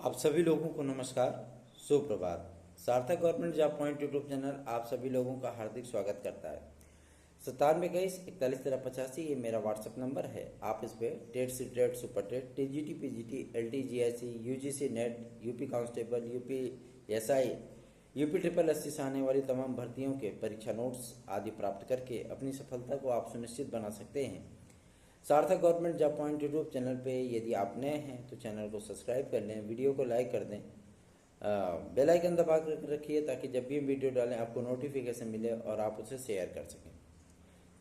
आप सभी लोगों को नमस्कार, सुप्रभात। सार्थक government job point YouTube channel आप सभी लोगों का हार्दिक स्वागत करता है। 9721411385 ये मेरा व्हाट्सएप नंबर है। आप इस पर TET C TET super TET TGT PGT LT GIC UGC NET UP constable UP SI UP triple SC से आने वाली तमाम भर्तियों के परीक्षा नोट्स आदि प्राप्त करके अपनी सफलता को आप सुनिश्चित बना सकते हैं। सार्थक government job point YouTube channel पे यदि आप नए हैं तो चैनल को सब्सक्राइब कर लें, वीडियो को लाइक कर दें, बेल आइकन दबा कर रखिए ताकि जब भी हम वीडियो डालें आपको नोटिफिकेशन मिले और आप उसे शेयर कर सकें।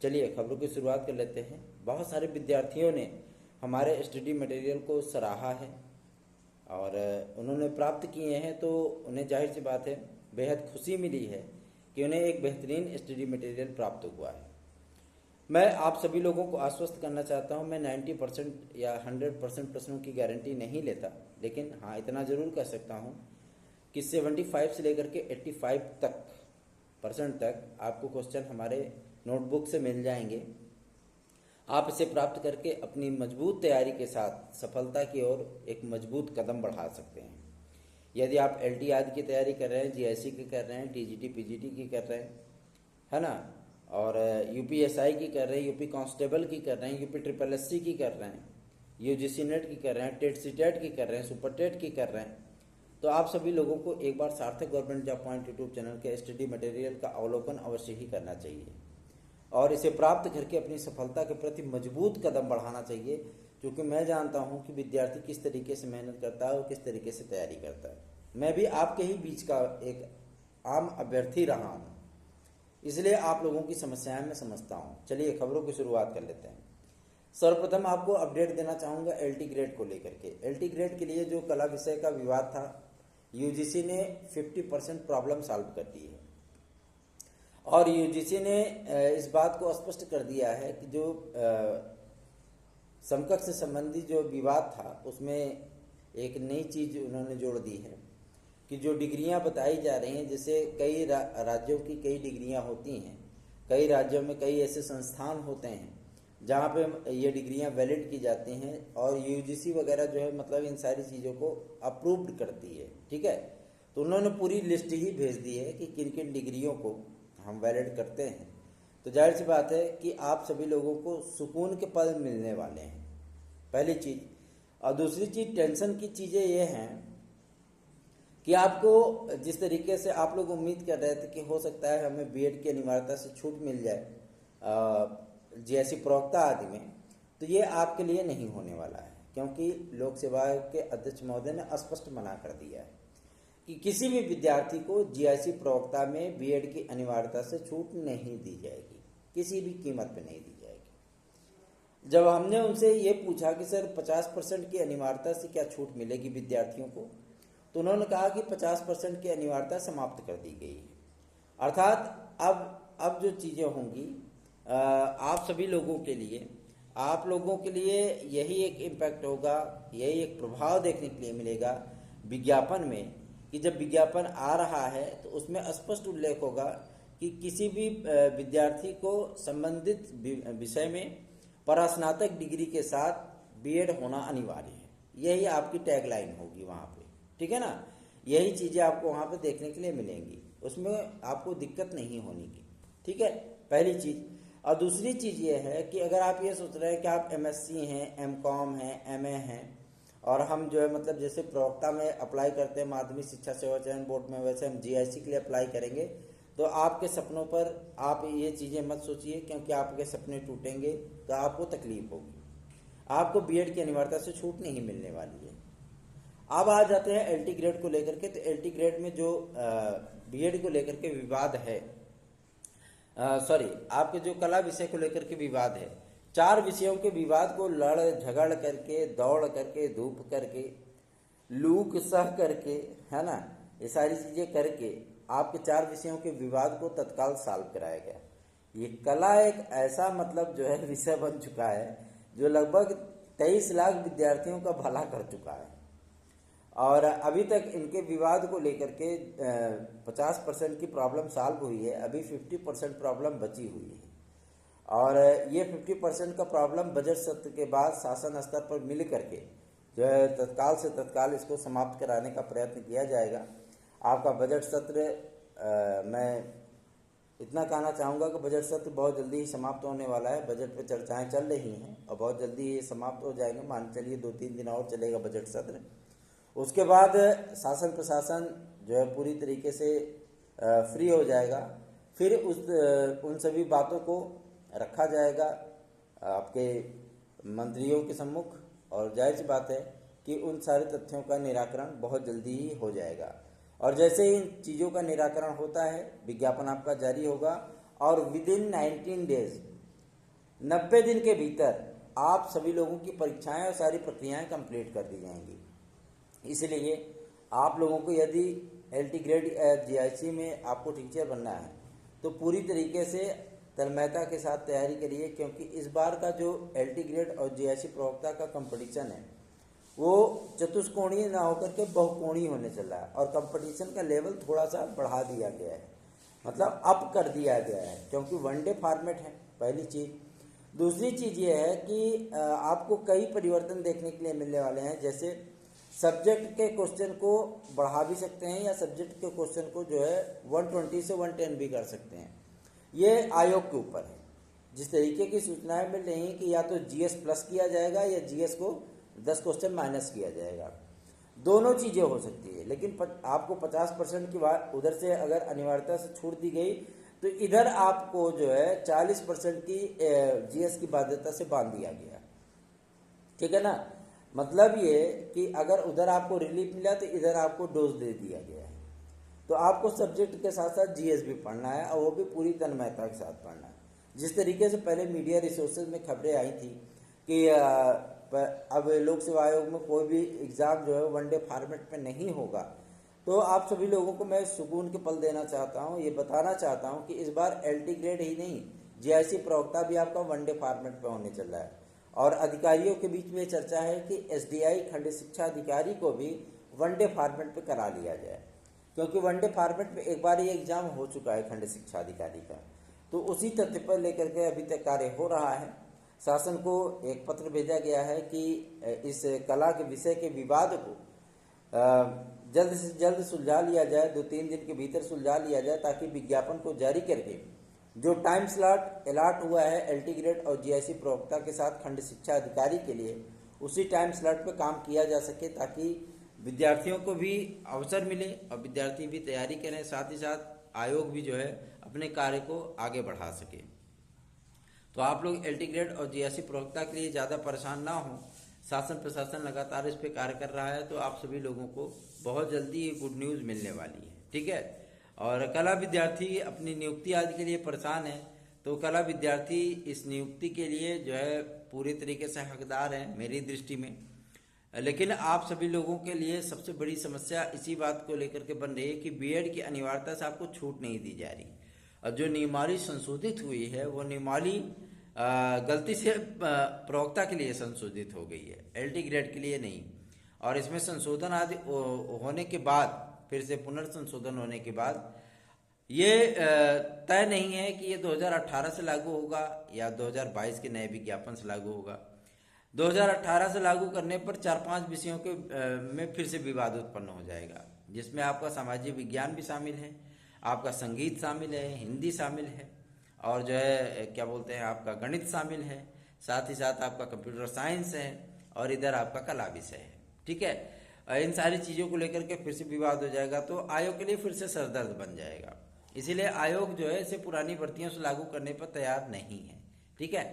चलिए खबरों की शुरुआत कर लेते हैं। बहुत सारे विद्यार्थियों ने हमारे स्टडी मटेरियल को सराहा है और उन्होंने प्राप्त किए हैं, तो उन्हें जाहिर सी बात है बेहद खुशी मिली है कि उन्हें एक बेहतरीन स्टडी मटेरियल प्राप्त हुआ है। मैं आप सभी लोगों को आश्वस्त करना चाहता हूं, मैं 90% या 100% प्रश्नों की गारंटी नहीं लेता, लेकिन हाँ इतना ज़रूर कह सकता हूं कि 75 से लेकर के 85% तक आपको क्वेश्चन हमारे नोटबुक से मिल जाएंगे। आप इसे प्राप्त करके अपनी मजबूत तैयारी के साथ सफलता की ओर एक मजबूत कदम बढ़ा सकते हैं। यदि आप एलटी आदि की तैयारी कर रहे हैं, जीआईसी की कर रहे हैं, टीजीटी पीजीटी की कर रहे हैं, है ना, और यूपीएसआई की कर रहे हैं, यूपी कांस्टेबल की कर रहे हैं, यूपी ट्रिपल एससी की कर रहे हैं, यूजीसी नेट की कर रहे हैं, टेट सी टेट की कर रहे हैं, सुपर टेट की कर रहे हैं, तो आप सभी लोगों को एक बार सार्थक government job point YouTube channel के स्टडी मटेरियल का अवलोकन अवश्य ही करना चाहिए और इसे प्राप्त करके अपनी सफलता के प्रति मजबूत कदम बढ़ाना चाहिए, क्योंकि मैं जानता हूं कि विद्यार्थी किस तरीके से मेहनत करता है और किस तरीके से तैयारी करता है। मैं भी आपके ही बीच का एक आम अभ्यर्थी रहा हूं, इसलिए आप लोगों की समस्याएं मैं समझता हूं। चलिए खबरों की शुरुआत कर लेते हैं। सर्वप्रथम आपको अपडेट देना चाहूंगा एलटी ग्रेड को लेकर के। एलटी ग्रेड के लिए जो कला विषय का विवाद था, यूजीसी ने 50% प्रॉब्लम सॉल्व कर दी है और यूजीसी ने इस बात को स्पष्ट कर दिया है कि जो समकक्ष से संबंधी जो विवाद था उसमें एक नई चीज उन्होंने जोड़ दी है कि जो डिग्रियां बताई जा रही हैं, जैसे कई राज्यों की कई डिग्रियां होती हैं, कई राज्यों में कई ऐसे संस्थान होते हैं जहां पे ये डिग्रियां वैलिड की जाती हैं और यूजीसी वगैरह जो है मतलब इन सारी चीज़ों को अप्रूव्ड करती है। ठीक है, तो उन्होंने पूरी लिस्ट ही भेज दी है कि किन किन डिग्रियों को हम वैलिड करते हैं। तो जाहिर सी बात है कि आप सभी लोगों को सुकून के पल मिलने वाले हैं, पहली चीज़। और दूसरी चीज़, टेंशन की चीज़ें ये हैं कि आपको जिस तरीके से आप लोग उम्मीद कर रहे थे कि हो सकता है हमें बीएड की अनिवार्यता से छूट मिल जाए जीएससी प्रवक्ता आदि में, तो ये आपके लिए नहीं होने वाला है, क्योंकि लोक सेवा आयोग के अध्यक्ष महोदय ने स्पष्ट मना कर दिया है कि किसी भी विद्यार्थी को जीएससी प्रवक्ता में बीएड की अनिवार्यता से छूट नहीं दी जाएगी, किसी भी कीमत पे नहीं दी जाएगी। जब हमने उनसे ये पूछा कि सर 50% की अनिवार्यता से क्या छूट मिलेगी विद्यार्थियों को, तो उन्होंने कहा कि 50% की अनिवार्यता समाप्त कर दी गई है। अर्थात अब जो चीज़ें होंगी आप सभी लोगों के लिए, आप लोगों के लिए यही एक इम्पैक्ट होगा, यही एक प्रभाव देखने के लिए मिलेगा विज्ञापन में, कि जब विज्ञापन आ रहा है तो उसमें स्पष्ट उल्लेख होगा कि किसी भी विद्यार्थी को संबंधित विषय में परास्नातक डिग्री के साथ बीएड होना अनिवार्य है। यही आपकी टैगलाइन होगी वहाँ पे, ठीक है ना। यही चीज़ें आपको वहाँ पे देखने के लिए मिलेंगी, उसमें आपको दिक्कत नहीं होने की, ठीक है, पहली चीज़। और दूसरी चीज़ ये है कि अगर आप ये सोच रहे हैं कि आप एमएससी हैं, एमकॉम हैं, एमए हैं और हम जो है मतलब जैसे प्रवक्ता में अप्लाई करते हैं माध्यमिक शिक्षा सेवा चयन बोर्ड में, वैसे हम जीआईसी के लिए अप्लाई करेंगे, तो आपके सपनों पर आप ये चीज़ें मत सोचिए, क्योंकि आपके सपने टूटेंगे तो आपको तकलीफ होगी। आपको बीएड की अनिवार्यता से छूट नहीं मिलने वाली है। अब आ जाते हैं एलटी ग्रेड को लेकर के। तो एलटी ग्रेड में जो बीएड को लेकर के विवाद है, आपके जो कला विषय को लेकर के विवाद है, 4 विषयों के विवाद को लड़ झगड़ करके, दौड़ करके, धूप करके, लूक सह करके, है ना, ये सारी चीजें करके आपके 4 विषयों के विवाद को तत्काल सॉल्व कराया गया। ये कला एक ऐसा मतलब जो है विषय बन चुका है जो लगभग 23 लाख विद्यार्थियों का भला कर चुका है और अभी तक इनके विवाद को लेकर के 50% की प्रॉब्लम सॉल्व हुई है, अभी 50% प्रॉब्लम बची हुई है और ये 50% का प्रॉब्लम बजट सत्र के बाद शासन स्तर पर मिल करके जो है तत्काल से तत्काल इसको समाप्त कराने का प्रयत्न किया जाएगा। आपका बजट सत्र मैं इतना कहना चाहूँगा कि बजट सत्र बहुत जल्दी ही समाप्त होने वाला है। बजट पे चर्चाएं चल रही हैं और बहुत जल्दी ये समाप्त हो जाएंगे। मान चलिए 2-3 दिन और चलेगा बजट सत्र। उसके बाद शासन प्रशासन जो है पूरी तरीके से फ्री हो जाएगा। फिर उन सभी बातों को रखा जाएगा आपके मंत्रियों के सम्मुख, और जाहिर सी बात है कि उन सारे तथ्यों का निराकरण बहुत जल्दी ही हो जाएगा। और जैसे ही इन चीज़ों का निराकरण होता है, विज्ञापन आपका जारी होगा और विदिन 19 डेज 90 दिन के भीतर आप सभी लोगों की परीक्षाएं और सारी प्रक्रियाएं कंप्लीट कर दी जाएंगी। इसलिए आप लोगों को यदि LT ग्रेड GIC में आपको टीचर बनना है तो पूरी तरीके से तन्मयता के साथ तैयारी करिए, क्योंकि इस बार का जो LT ग्रेड और GIC प्रवक्ता का कंपटीशन है वो चतुष्कोणीय ना होकर के बहुकोणीय होने चल रहा है, और कंपटीशन का लेवल थोड़ा सा बढ़ा दिया गया है, मतलब अप कर दिया गया है, क्योंकि वनडे फॉर्मेट है, पहली चीज़। दूसरी चीज़ ये है कि आपको कई परिवर्तन देखने के लिए मिलने वाले हैं। जैसे सब्जेक्ट के क्वेश्चन को बढ़ा भी सकते हैं या सब्जेक्ट के क्वेश्चन को जो है 120 से 110 भी कर सकते हैं। ये आयोग के ऊपर है। जिस तरीके की सूचनाएं मिल रही हैं कि या तो GS प्लस किया जाएगा या GS को 10 क्वेश्चन माइनस किया जाएगा, दोनों चीज़ें हो सकती है। लेकिन आपको 50% की बात उधर से अगर अनिवार्यता से छूट दी गई तो इधर आपको जो है 40% की GS की बाध्यता से बांध दिया गया। ठीक है ना, मतलब ये कि अगर उधर आपको रिलीफ मिला तो इधर आपको डोज दे दिया गया है। तो आपको सब्जेक्ट के साथ साथ GS भी पढ़ना है, और वो भी पूरी तन्मयता के साथ पढ़ना है। जिस तरीके से पहले मीडिया रिसोर्सेज में खबरें आई थी कि अब लोक सेवा आयोग में कोई भी एग्ज़ाम जो है वनडे फॉर्मेट पे नहीं होगा, तो आप सभी लोगों को मैं सुकून के पल देना चाहता हूँ, ये बताना चाहता हूँ कि इस बार LT ग्रेड ही नहीं GIC प्रवक्ता भी आपका वनडे फॉर्मेट पे होने चल रहा है। और अधिकारियों के बीच में चर्चा है कि SDI खंड शिक्षा अधिकारी को भी वनडे फॉर्मेट पे करा लिया जाए, क्योंकि वनडे फॉर्मेट पे एक बार ये एग्ज़ाम हो चुका है खंड शिक्षा अधिकारी का। तो उसी तथ्य पर लेकर के अभी तक कार्य हो रहा है। शासन को एक पत्र भेजा गया है कि इस कला के विषय के विवाद को जल्द से जल्द सुलझा लिया जाए, 2-3 दिन के भीतर सुलझा लिया जाए, ताकि विज्ञापन को जारी करके जो टाइम स्लॉट अलॉट हुआ है LT ग्रेड और GIC प्रवक्ता के साथ खंड शिक्षा अधिकारी के लिए, उसी टाइम स्लॉट पे काम किया जा सके, ताकि विद्यार्थियों को भी अवसर मिले और विद्यार्थी भी तैयारी करें, साथ ही साथ आयोग भी जो है अपने कार्य को आगे बढ़ा सके। तो आप लोग LT ग्रेड और GIC प्रवक्ता के लिए ज़्यादा परेशान ना हो। शासन प्रशासन लगातार इस पे कार्य कर रहा है, तो आप सभी लोगों को बहुत जल्दी ये गुड न्यूज़ मिलने वाली है। ठीक है, और कला विद्यार्थी अपनी नियुक्ति आदि के लिए परेशान है, तो कला विद्यार्थी इस नियुक्ति के लिए जो है पूरी तरीके से हकदार हैं मेरी दृष्टि में। लेकिन आप सभी लोगों के लिए सबसे बड़ी समस्या इसी बात को लेकर के बन रही है कि BEd की अनिवार्यता से आपको छूट नहीं दी जा रही। और जो नियमावली संशोधित हुई है वो नियमावली गलती से प्रवक्ता के लिए संशोधित हो गई है, LT ग्रेड के लिए नहीं। और इसमें संशोधन आदि होने के बाद, फिर से पुनर्संशोधन होने के बाद ये तय नहीं है कि ये 2018 से लागू होगा या 2022 के नए विज्ञापन से लागू होगा। 2018 से लागू करने पर 4-5 विषयों के में फिर से विवाद उत्पन्न हो जाएगा, जिसमें आपका सामाजिक विज्ञान भी शामिल है, आपका संगीत शामिल है, हिंदी शामिल है, और जो है क्या बोलते हैं आपका गणित शामिल है, साथ ही साथ आपका कंप्यूटर साइंस है, और इधर आपका कला विषय है। ठीक है, इन सारी चीज़ों को लेकर के फिर से विवाद हो जाएगा, तो आयोग के लिए फिर से सरदर्द बन जाएगा। इसीलिए आयोग जो है इसे पुरानी भर्तियों से लागू करने पर तैयार नहीं है। ठीक है,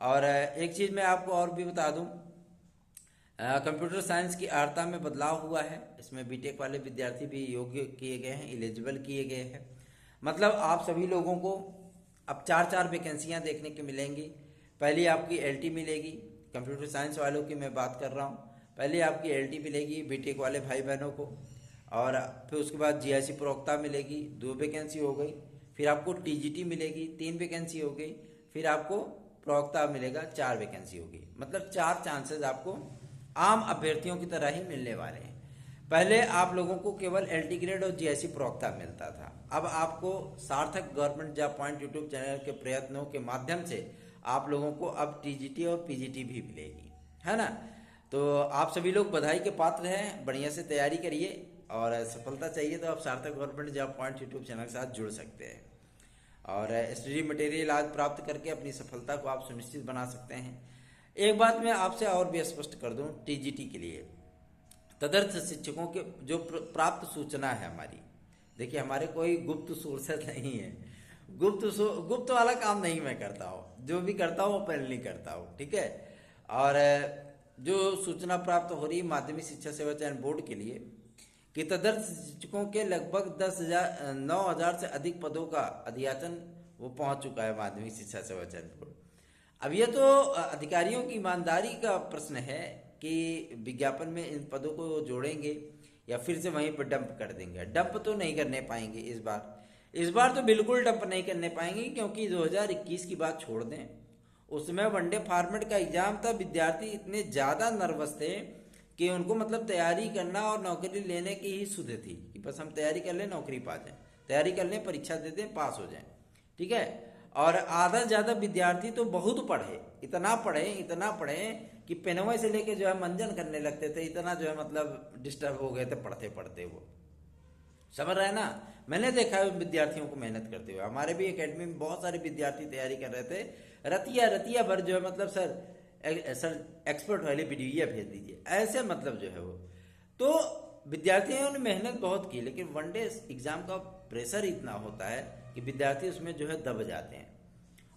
और एक चीज़ मैं आपको और भी बता दूं, कंप्यूटर साइंस की अर्हता में बदलाव हुआ है। इसमें BTech वाले विद्यार्थी भी योग्य किए गए हैं, एलिजिबल किए गए हैं। मतलब आप सभी लोगों को अब 4-4 वैकेंसियाँ देखने को मिलेंगी। पहली आपकी LT मिलेगी, कंप्यूटर साइंस वालों की मैं बात कर रहा हूँ। पहले आपकी LT मिलेगी BTech वाले भाई बहनों को, और फिर उसके बाद GIC प्रवक्ता मिलेगी, 2 वैकेंसी हो गई। फिर आपको TGT मिलेगी, 3 वैकेंसी हो गई। फिर आपको प्रवक्ता मिलेगा, 4 वैकेंसी होगी। मतलब 4 चांसेस आपको आम अभ्यर्थियों की तरह ही मिलने वाले हैं। पहले आप लोगों को केवल LT ग्रेड और GIC प्रवक्ता मिलता था, अब आपको सार्थक government job point YouTube channel के प्रयत्नों के माध्यम से आप लोगों को अब TGT और PGT भी मिलेगी, है ना। तो आप सभी लोग बधाई के पात्र हैं, बढ़िया से तैयारी करिए और सफलता चाहिए तो आप सार्थक government job point YouTube channel के साथ जुड़ सकते हैं और स्टडी मटेरियल आज प्राप्त करके अपनी सफलता को आप सुनिश्चित बना सकते हैं। एक बात मैं आपसे और भी स्पष्ट कर दूं, टीजीटी के लिए तदर्थ शिक्षकों के जो प्राप्त सूचना है हमारी, देखिए हमारे कोई गुप्त सोर्सेस नहीं है, गुप्त वाला काम नहीं मैं करता हूँ, जो भी करता हूँ ओपनली करता हूँ, ठीक है। और जो सूचना प्राप्त हो रही है माध्यमिक शिक्षा सेवा चयन बोर्ड के लिए कि तदर्थ शिक्षकों के लगभग 9,000 से अधिक पदों का अधियाचन वो पहुंच चुका है माध्यमिक शिक्षा सेवा चयन बोर्ड। अब ये तो अधिकारियों की ईमानदारी का प्रश्न है कि विज्ञापन में इन पदों को जोड़ेंगे या फिर से वहीं पर डंप कर देंगे। डंप तो नहीं करने पाएंगे इस बार तो बिल्कुल डंप नहीं करने पाएंगे, क्योंकि 2021 की बात छोड़ दें, उसमें वनडे फॉर्मेट का एग्जाम था। विद्यार्थी इतने ज़्यादा नर्वस थे कि उनको मतलब तैयारी करना और नौकरी लेने की ही सुध थी कि बस हम तैयारी कर लें, नौकरी पा जाएं, तैयारी कर लें, परीक्षा दे दें, पास हो जाएं, ठीक है। और आधा ज़्यादा विद्यार्थी तो बहुत पढ़े, इतना पढ़े कि पेनवे से लेके जो है मंजन करने लगते थे, इतना जो है मतलब डिस्टर्ब हो गए थे पढ़ते पढ़ते। वो समझ रहे हैं ना, मैंने देखा है विद्यार्थियों को मेहनत करते हुए। हमारे भी एकेडमी में बहुत सारे विद्यार्थी तैयारी कर रहे थे, रतिया भर जो है मतलब सर एक्सपर्ट वाली वीडियो भेज दीजिए, ऐसे मतलब जो है वो। तो विद्यार्थियों ने मेहनत बहुत की, लेकिन वनडे एग्जाम का प्रेशर इतना होता है कि विद्यार्थी उसमें जो है दब जाते हैं।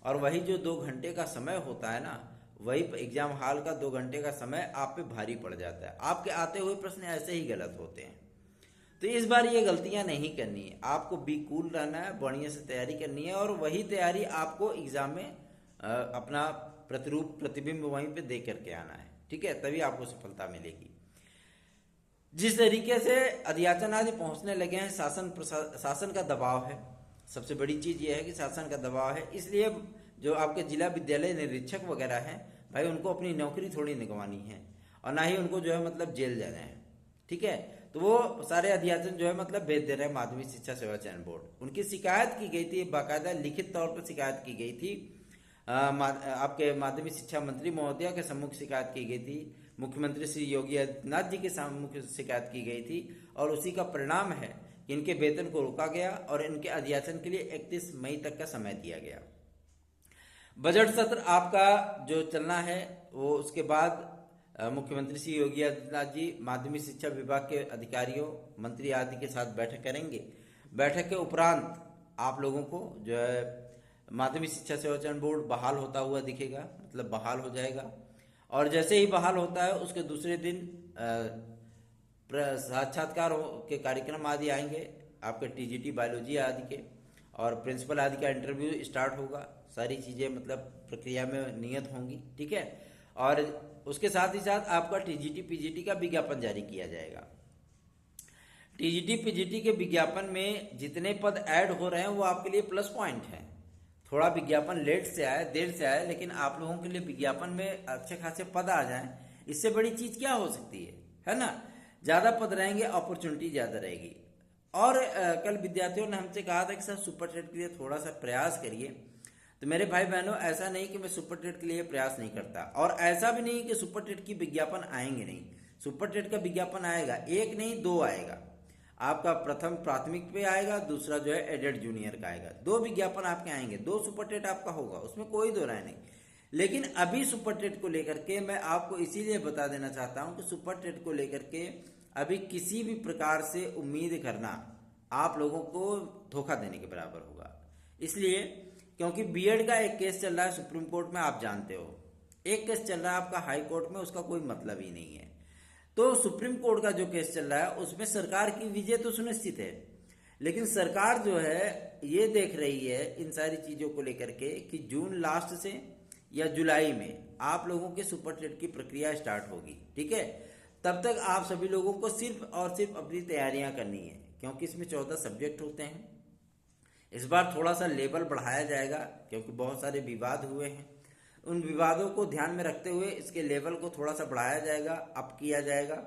और वही जो 2 घंटे का समय होता है ना, वही एग्जाम हॉल का 2 घंटे का समय आप पे भारी पड़ जाता है। आपके आते हुए प्रश्न ऐसे ही गलत होते हैं। तो इस बार ये गलतियां नहीं करनी है, आपको बी कूल रहना है, बढ़िया से तैयारी करनी है और वही तैयारी आपको एग्जाम में अपना प्रतिबिंब वहीं पे दे करके आना है, ठीक है, तभी आपको सफलता मिलेगी। जिस तरीके से अधियाचन आदि पहुंचने लगे हैं, शासन का दबाव है। सबसे बड़ी चीज ये है कि शासन का दबाव है, इसलिए जो आपके जिला विद्यालय निरीक्षक वगैरह हैं भाई, उनको अपनी नौकरी थोड़ी निगवानी है और ना ही उनको जो है मतलब जेल जाना है, ठीक है। तो वो सारे अध्याचन जो है मतलब भेज दे रहे हैं माध्यमिक शिक्षा सेवा चयन बोर्ड। उनकी शिकायत की गई थी, बाकायदा लिखित तौर पर शिकायत की गई थी, आपके माध्यमिक शिक्षा मंत्री महोदया के सम्मुख शिकायत की गई थी, मुख्यमंत्री श्री योगी आदित्यनाथ जी के सम्मुख शिकायत की गई थी। और उसी का परिणाम है कि इनके वेतन को रोका गया और इनके अध्याचन के लिए 31 मई तक का समय दिया गया। बजट सत्र आपका जो चलना है वो उसके बाद मुख्यमंत्री श्री योगी आदित्यनाथ जी माध्यमिक शिक्षा विभाग के अधिकारियों, मंत्री आदि के साथ बैठक करेंगे। बैठक के उपरांत आप लोगों को जो है माध्यमिक शिक्षा सेवा चयन बोर्ड बहाल होता हुआ दिखेगा, मतलब बहाल हो जाएगा। और जैसे ही बहाल होता है उसके दूसरे दिन साक्षात्कार के कार्यक्रम आदि आएंगे, आपके टीजीटी बायोलॉजी आदि के, और प्रिंसिपल आदि का इंटरव्यू स्टार्ट होगा। सारी चीज़ें मतलब प्रक्रिया में नियत होंगी, ठीक है। और उसके साथ ही साथ आपका टीजीटी पीजीटी का विज्ञापन जारी किया जाएगा। टीजीटी पीजीटी के विज्ञापन में जितने पद ऐड हो रहे हैं वो आपके लिए प्लस पॉइंट है। थोड़ा विज्ञापन लेट से आए, देर से आए, लेकिन आप लोगों के लिए विज्ञापन में अच्छे खासे पद आ जाएं, इससे बड़ी चीज क्या हो सकती है ना। ज्यादा पद रहेंगे, अपॉर्चुनिटी ज्यादा रहेगी। और कल विद्यार्थियों ने हमसे कहा था कि सर सुपर टेट के लिए थोड़ा सा प्रयास करिए। तो मेरे भाई बहनों, ऐसा नहीं कि मैं सुपर टेट के लिए प्रयास नहीं करता, और ऐसा भी नहीं कि सुपर टेट की विज्ञापन आएंगे नहीं। सुपर टेट का विज्ञापन आएगा, 1 नहीं 2 आएगा। आपका प्रथम प्राथमिक पे आएगा, दूसरा जो है एडेड जूनियर का आएगा। 2 विज्ञापन आपके आएंगे, 2 सुपर टेट आपका होगा, उसमें कोई दो राय नहीं। लेकिन अभी सुपर टेट को लेकर के मैं आपको इसीलिए बता देना चाहता हूं कि सुपर टेट को लेकर के अभी किसी भी प्रकार से उम्मीद करना आप लोगों को धोखा देने के बराबर होगा। इसलिए क्योंकि बीएड का एक केस चल रहा है सुप्रीम कोर्ट में, आप जानते हो, एक केस चल रहा है आपका हाई कोर्ट में, उसका कोई मतलब ही नहीं है। तो सुप्रीम कोर्ट का जो केस चल रहा है उसमें सरकार की विजय तो सुनिश्चित है, लेकिन सरकार जो है ये देख रही है इन सारी चीजों को लेकर के कि जून लास्ट से या जुलाई में आप लोगों के सुपर टेट की प्रक्रिया स्टार्ट होगी, ठीक है। तब तक आप सभी लोगों को सिर्फ और सिर्फ अपनी तैयारियां करनी है, क्योंकि इसमें 14 सब्जेक्ट होते हैं। इस बार थोड़ा सा लेवल बढ़ाया जाएगा क्योंकि बहुत सारे विवाद हुए हैं। उन विवादों को ध्यान में रखते हुए इसके लेवल को थोड़ा सा बढ़ाया जाएगा, अप किया जाएगा।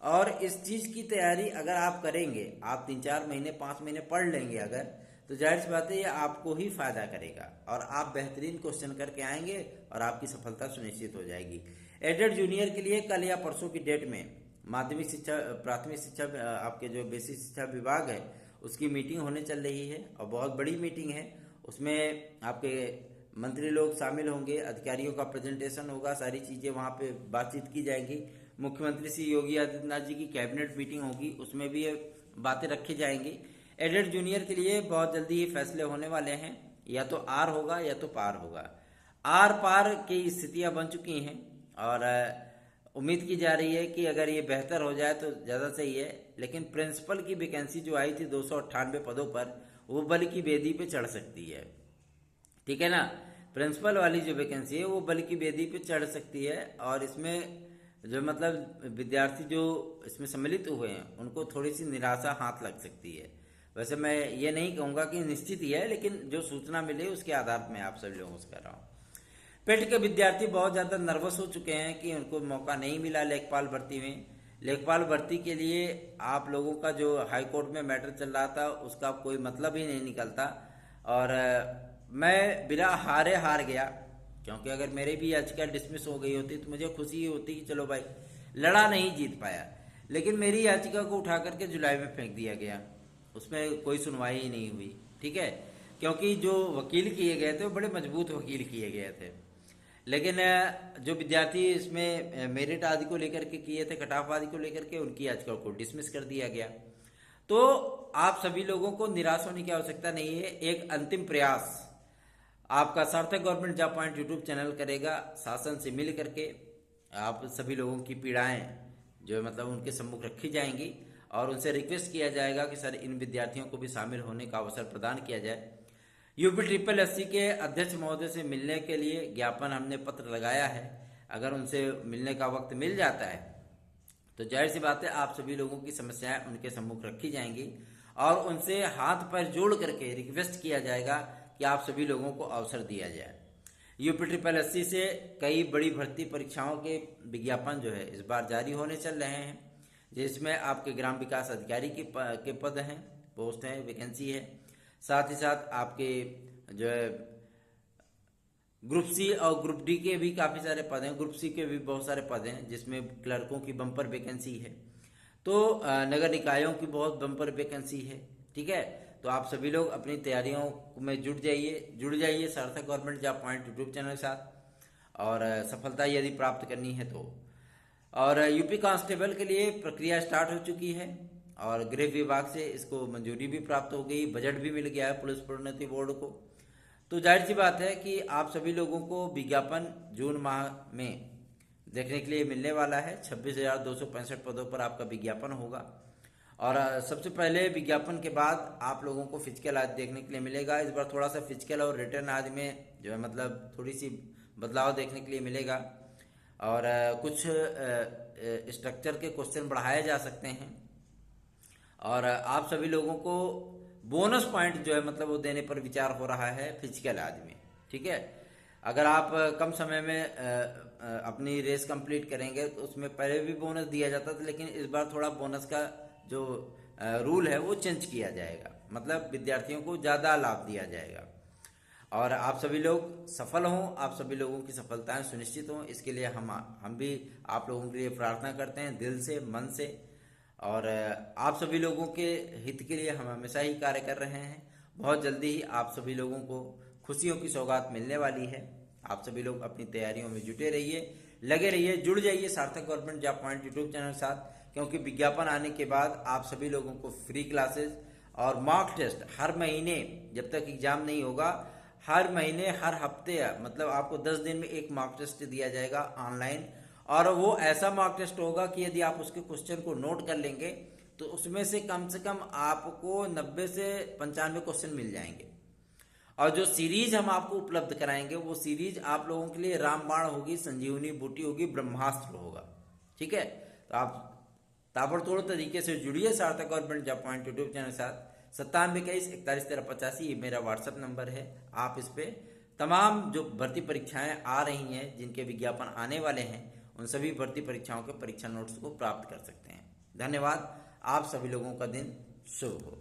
और इस चीज की तैयारी अगर आप करेंगे, आप 3-4 महीने 5 महीने पढ़ लेंगे अगर, तो जाहिर सी बात है ये आपको ही फायदा करेगा और आप बेहतरीन क्वेश्चन करके आएंगे और आपकी सफलता सुनिश्चित हो जाएगी। एडेड जूनियर के लिए कल या परसों की डेट में माध्यमिक शिक्षा प्राथमिक शिक्षा आपके जो बेसिक शिक्षा विभाग है उसकी मीटिंग होने चल रही है और बहुत बड़ी मीटिंग है। उसमें आपके मंत्री लोग शामिल होंगे, अधिकारियों का प्रेजेंटेशन होगा, सारी चीज़ें वहाँ पे बातचीत की जाएंगी। मुख्यमंत्री श्री योगी आदित्यनाथ जी की कैबिनेट मीटिंग होगी, उसमें भी ये बातें रखी जाएंगी। एडेड जूनियर के लिए बहुत जल्दी ये फैसले होने वाले हैं, या तो आर होगा या तो पार होगा। आर पार की स्थितियां बन चुकी हैं और उम्मीद की जा रही है कि अगर ये बेहतर हो जाए तो ज़्यादा सही है। लेकिन प्रिंसिपल की वैकेंसी जो आई थी 298 पदों पर, वो बल की बेदी पे चढ़ सकती है, ठीक है ना। प्रिंसिपल वाली जो वैकेंसी है वो बल की बेदी पे चढ़ सकती है और इसमें जो मतलब विद्यार्थी जो इसमें सम्मिलित हुए हैं उनको थोड़ी सी निराशा हाथ लग सकती है। वैसे मैं ये नहीं कहूँगा कि निश्चित ही है, लेकिन जो सूचना मिली उसके आधार पर मैं आप सभी लोगों से कह रहा हूँ। पेट के विद्यार्थी बहुत ज़्यादा नर्वस हो चुके हैं कि उनको मौका नहीं मिला लेखपाल भर्ती में। लेखपाल भर्ती के लिए आप लोगों का जो हाई कोर्ट में मैटर चल रहा था उसका कोई मतलब ही नहीं निकलता और मैं बिना हारे हार गया, क्योंकि अगर मेरी भी याचिका डिसमिस हो गई होती तो मुझे खुशी होती कि चलो भाई लड़ा नहीं जीत पाया, लेकिन मेरी याचिका को उठा करके जुलाई में फेंक दिया गया, उसमें कोई सुनवाई ही नहीं हुई, ठीक है। क्योंकि जो वकील किए गए थे वो बड़े मजबूत वकील किए गए थे, लेकिन जो विद्यार्थी इसमें मेरिट आदि को लेकर के किए थे, कट ऑफ आदि को लेकर के, उनकी याचिका को डिसमिस कर दिया गया। तो आप सभी लोगों को निराश होने की आवश्यकता नहीं है। एक अंतिम प्रयास आपका सार्थक government job point YouTube channel करेगा, शासन से मिल करके आप सभी लोगों की पीड़ाएं जो मतलब उनके सम्मुख रखी जाएंगी और उनसे रिक्वेस्ट किया जाएगा कि सर इन विद्यार्थियों को भी शामिल होने का अवसर प्रदान किया जाए। UPSSC के अध्यक्ष महोदय से मिलने के लिए ज्ञापन हमने पत्र लगाया है। अगर उनसे मिलने का वक्त मिल जाता है तो जाहिर सी बात है आप सभी लोगों की समस्याएं उनके सम्मुख रखी जाएंगी और उनसे हाथ पैर जोड़ करके रिक्वेस्ट किया जाएगा कि आप सभी लोगों को अवसर दिया जाए। UPSSC से कई बड़ी भर्ती परीक्षाओं के विज्ञापन जो है इस बार जारी होने चल रहे हैं, जिसमें आपके ग्राम विकास अधिकारी के पद हैं, पोस्ट हैं, वैकेंसी है। साथ ही साथ आपके जो है ग्रुप सी और ग्रुप डी के भी काफ़ी सारे पद हैं, ग्रुप सी के भी बहुत सारे पद हैं, जिसमें क्लर्कों की बम्पर वैकेंसी है। तो नगर निकायों की बहुत बम्पर वैकेंसी है, ठीक है। तो आप सभी लोग अपनी तैयारियों में जुड़ जाइए सार्थक government job point YouTube channel के साथ, और सफलता यदि प्राप्त करनी है तो। और यूपी कांस्टेबल के लिए प्रक्रिया स्टार्ट हो चुकी है और गृह विभाग से इसको मंजूरी भी प्राप्त हो गई, बजट भी मिल गया है पुलिस प्रोन्नति बोर्ड को। तो जाहिर सी बात है कि आप सभी लोगों को विज्ञापन जून माह में देखने के लिए मिलने वाला है। 26,265 पदों पर आपका विज्ञापन होगा और सबसे पहले विज्ञापन के बाद आप लोगों को फिजिकल आदि देखने के लिए मिलेगा। इस बार थोड़ा सा फिजिकल और रिटर्न आदि में जो है मतलब थोड़ी सी बदलाव देखने के लिए मिलेगा और कुछ स्ट्रक्चर के क्वेश्चन बढ़ाए जा सकते हैं और आप सभी लोगों को बोनस पॉइंट जो है मतलब वो देने पर विचार हो रहा है फिजिकल आदि में, ठीक है। अगर आप कम समय में अपनी रेस कंप्लीट करेंगे तो उसमें पहले भी बोनस दिया जाता था, लेकिन इस बार थोड़ा बोनस का जो रूल है वो चेंज किया जाएगा, मतलब विद्यार्थियों को ज़्यादा लाभ दिया जाएगा और आप सभी लोग सफल हों, आप सभी लोगों की सफलताएं सुनिश्चित हों, इसके लिए हम भी आप लोगों के लिए प्रार्थना करते हैं दिल से, मन से। और आप सभी लोगों के हित के लिए हम हमेशा ही कार्य कर रहे हैं। बहुत जल्दी ही आप सभी लोगों को खुशियों की सौगात मिलने वाली है। आप सभी लोग अपनी तैयारियों में जुटे रहिए, लगे रहिए, जुड़ जाइए सार्थक government job point YouTube channel के साथ, क्योंकि विज्ञापन आने के बाद आप सभी लोगों को फ्री क्लासेस और मॉक टेस्ट हर महीने, जब तक एग्जाम नहीं होगा, हर महीने हर हफ्ते मतलब आपको 10 दिन में एक मॉक टेस्ट दिया जाएगा ऑनलाइन। और वो ऐसा मॉक टेस्ट होगा कि यदि आप उसके क्वेश्चन को नोट कर लेंगे तो उसमें से कम आपको 90 से 95 क्वेश्चन मिल जाएंगे। और जो सीरीज हम आपको उपलब्ध कराएंगे वो सीरीज आप लोगों के लिए रामबाण होगी, संजीवनी बूटी होगी, ब्रह्मास्त्र होगा, ठीक है। तो आप ताबड़तोड़ तरीके से जुड़िए सार्थक government job point YouTube channel के साथ। 9721411385 ये मेरा व्हाट्सएप नंबर है। आप इस पे तमाम जो भर्ती परीक्षाएं आ रही हैं, जिनके विज्ञापन आने वाले हैं, उन सभी भर्ती परीक्षाओं के परीक्षा नोट्स को प्राप्त कर सकते हैं। धन्यवाद। आप सभी लोगों का दिन शुभ हो।